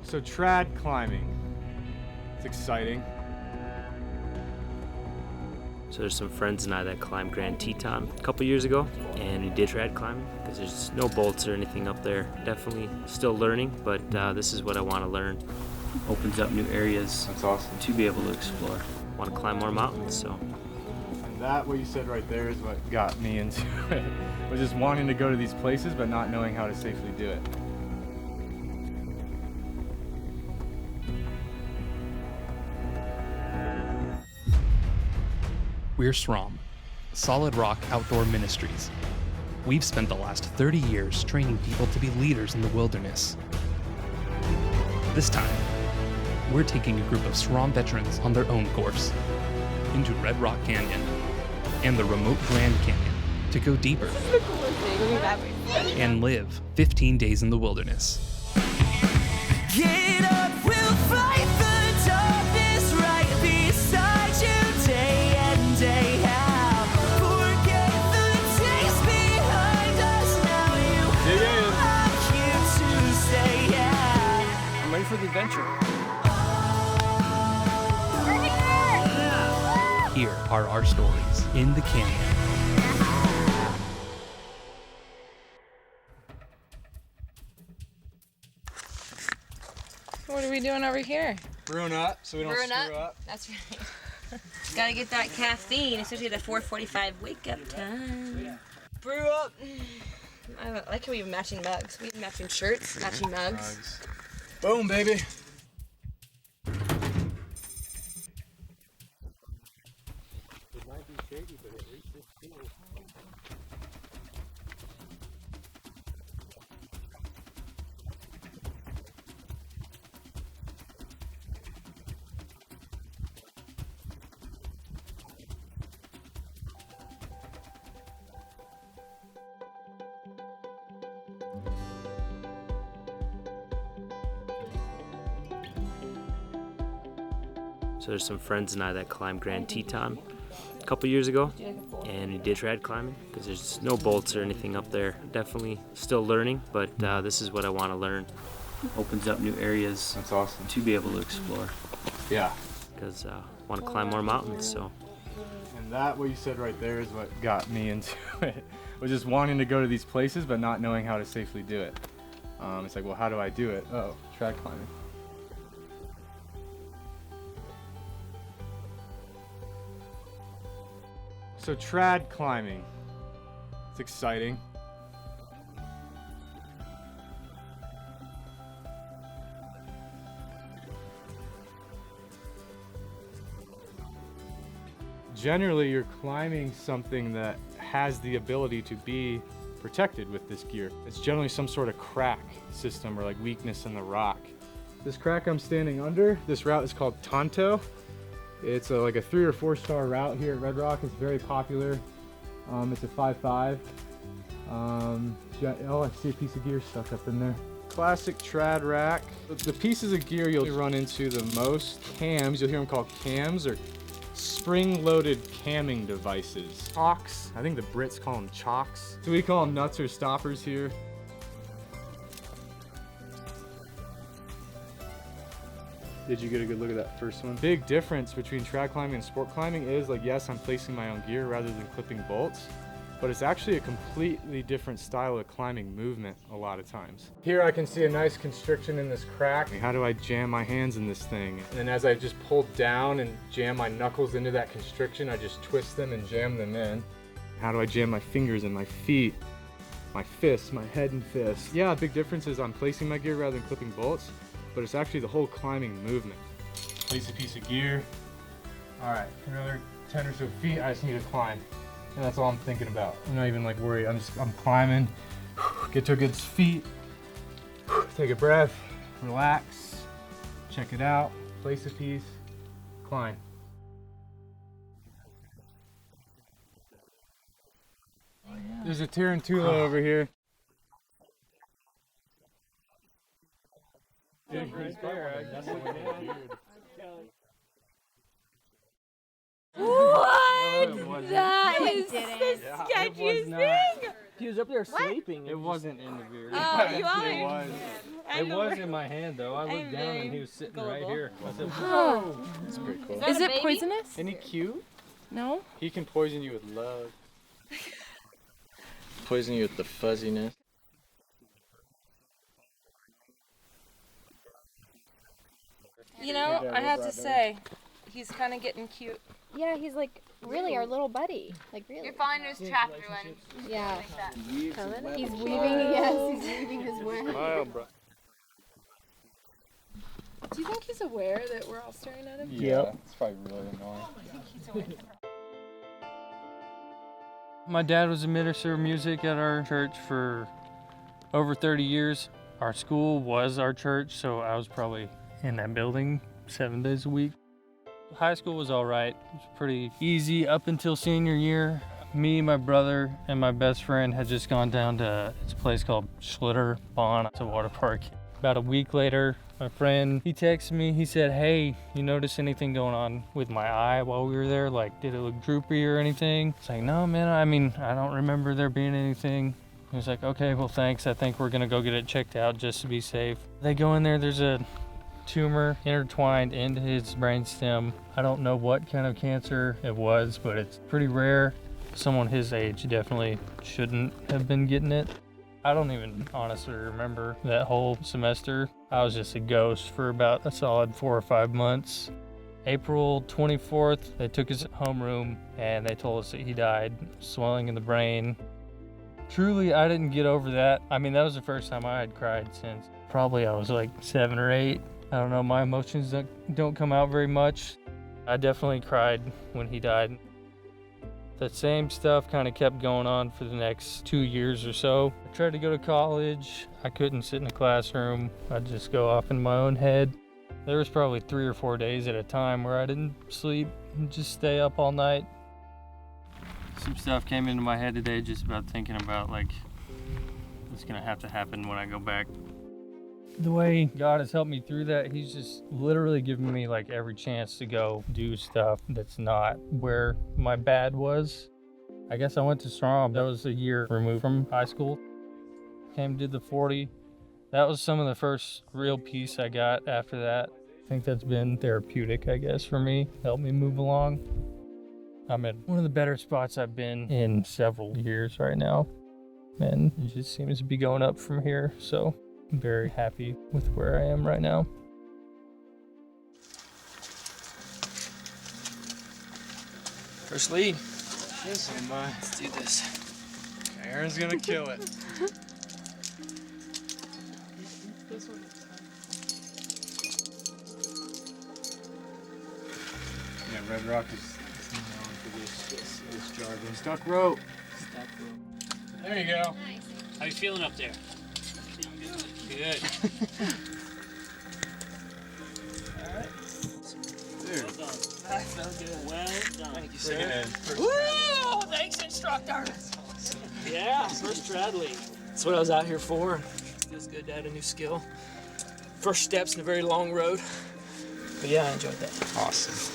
So trad climbing, it's exciting. So there's some friends and I that climbed Grand Teton a couple years ago, and we did trad climbing because there's no bolts or anything up there. Definitely still learning, but this is what I want to learn. Opens up new areas. That's awesome. To be able to explore. Want to climb more mountains, so. And that, what you said right there, is what got me into it. Was just wanting to go to these places, but not knowing how to safely do it. We're SROM, Solid Rock Outdoor Ministries. We've spent the last 30 years training people to be leaders in the wilderness. This time, we're taking a group of SROM veterans on their own course into Red Rock Canyon and the remote Grand Canyon to go deeper and live 15 days in the wilderness. Get up, we'll fight the darkness right beside you day and day out. Forget the days behind us now. You have here to stay. Yeah. I'm ready for the adventure. Here are our stories in the canyon. What are we doing over here? Brewing up so we don't screw up. That's right. Gotta get that caffeine, especially the 4:45 wake up time. Brew up. I like how we have matching mugs. We have matching shirts, matching mugs. Boom, baby. So there's some friends and I that climbed Grand Teton a couple years ago, and we did trad climbing because there's no bolts or anything up there. Definitely still learning, but this is what I want to learn. Opens up new areas. That's awesome. To be able to explore. Yeah. Because I want to climb more mountains, so. And that, what you said right there, is what got me into it. Was just wanting to go to these places, but not knowing how to safely do it. It's like, well, how do I do it? Oh, trad climbing. So trad climbing, it's exciting. Generally, you're climbing something that has the ability to be protected with this gear. It's generally some sort of crack system or like weakness in the rock. This crack I'm standing under, this route is called Tonto. It's like a 3 or 4 star route here at Red Rock. It's very popular. It's a 5.5. Oh, I see a piece of gear stuck up in there. Classic trad rack. The pieces of gear you'll run into the most, cams, you'll hear them called cams, or spring-loaded camming devices. Chocks, I think the Brits call them chocks. So we call them nuts or stoppers here. Did you get a good look at that first one? Big difference between trad climbing and sport climbing is, like, yes, I'm placing my own gear rather than clipping bolts, but it's actually a completely different style of climbing movement a lot of times. Here I can see a nice constriction in this crack. How do I jam my hands in this thing? And then as I just pull down and jam my knuckles into that constriction, I just twist them and jam them in. How do I jam my fingers and my feet, my fists, my head and fists? Yeah, a big difference is I'm placing my gear rather than clipping bolts, but it's actually the whole climbing movement. Place a piece of gear. All right, for another 10 or so feet, I just need to climb. And that's all I'm thinking about. I'm not even like worried, I'm climbing. Get to a good feet, take a breath, relax, check it out, place a piece, climb. There's a tarantula over here. What? That is the sketchiest thing! He was up there sleeping. It wasn't in the beard. Oh, you are? It was. It was in my hand though. I looked down and he was sitting right here. I said, Oh. That's pretty cool. Is it poisonous? Isn't he cute? No. He can poison you with love. Poison you with the fuzziness. You know, I have to say, he's kind of getting cute. Yeah, he's like really our little buddy. Like really. You're following his track, everyone. Yeah. Like He's weaving. Yes, he's weaving his web. smile, bro. Do you think he's aware that we're all staring at him? Yeah. It's probably really annoying. My dad was a minister of music at our church for over 30 years. Our school was our church, so I was probably in that building 7 days a week. High school was all right. It was pretty easy up until senior year. Me, my brother, and my best friend had just gone down to this place called Schlitter Pond. It's a water park. About a week later, my friend, he texted me. He said, hey, you notice anything going on with my eye while we were there? Like, did it look droopy or anything? It's like, no, man, I don't remember there being anything. He was like, okay, well, thanks. I think we're gonna go get it checked out just to be safe. They go in there, there's a tumor intertwined into his brainstem. I don't know what kind of cancer it was, but it's pretty rare. Someone his age definitely shouldn't have been getting it. I don't even honestly remember that whole semester. I was just a ghost for about a solid 4 or 5 months. April 24th, they took his homeroom and they told us that he died, swelling in the brain. Truly, I didn't get over that. I mean, that was the first time I had cried since probably I was like 7 or 8. I don't know, my emotions don't come out very much. I definitely cried when he died. That same stuff kind of kept going on for the next 2 years or so. I tried to go to college. I couldn't sit in a classroom. I'd just go off in my own head. There was probably 3 or 4 days at a time where I didn't sleep and just stay up all night. Some stuff came into my head today just about thinking about like what's gonna have to happen when I go back. The way God has helped me through that, he's just literally given me like every chance to go do stuff that's not where my bad was. I guess I went to SROM. That was a year removed from high school. Came, did the 40. That was some of the first real peace I got after that. I think that's been therapeutic, I guess, for me. Helped me move along. I'm at one of the better spots I've been in several years right now. And it just seems to be going up from here, so I'm very happy with where I am right now. First lead. Stand by. Let's do this. Aaron's gonna kill it. Yeah, Red Rock is known for this jargon. Stuck rope. There you go. Nice. How you feeling up there? Good. Alright. Dude. Well done. That felt good. Well done. Thank you, sir. Woo! Thanks, instructor. Yeah, first trad lead. That's what I was out here for. Feels good to add a new skill. First steps in a very long road. But yeah, I enjoyed that. Awesome.